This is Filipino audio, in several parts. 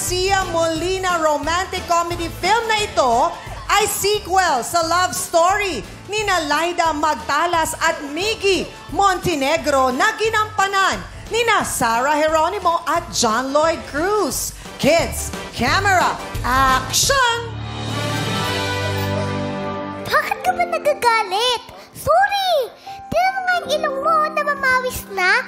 Garcia Molina romantic comedy film na ito ay sequel sa love story ni Laida Magtalas at Miggy Montenegro na ginampanan ni Sarah Geronimo at John Lloyd Cruz. Kids, camera, action! Bakit ka ba nagagalit? Sorry! Tinan mo nga yung ilong mo, namamawis na.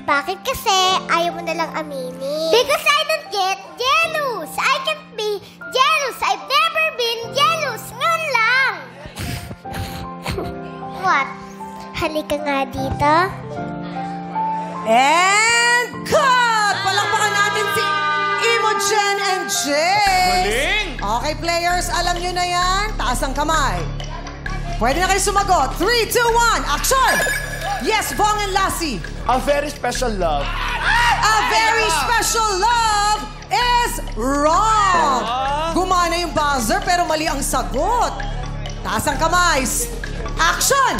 Bakit kasi ayaw mo nalang aminin? Because I don't get jealous. I can't be jealous. I've never been jealous. Ngayon lang. What? Halika nga dito. And cut! Palakpakan natin si Imogen and Jay. Galing! Okay, players, alam nyo na yan. Taas ang kamay. Pwede na kayo sumagot. 3, 2, 1, action! Yes, Bong and Lassie. A very special love. A very special love is wrong. Gumana yung buzzer pero mali ang sagot. Taas ang kamay. Action!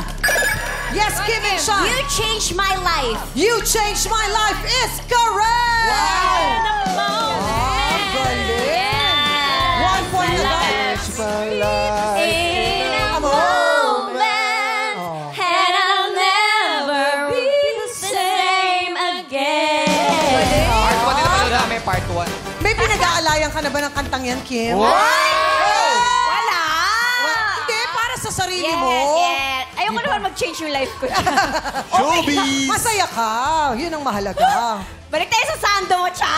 Yes, Kim and Sean. You changed my life. You changed my life is correct! Wow! Galing! 1 point na guys. In a moment, and I'll never be the same again. Part 1 din naman na may part 1. May pinag-aalayan ka na ba ng kantang yan, Kim? Wow! Wala! Hindi, para sa sarili Yes, mo. yes. Ayoko naman mag-change yung life ko. Showbiz! Masaya ka. Yun ang mahalaga. Balik tayo sa sando mo, Cha!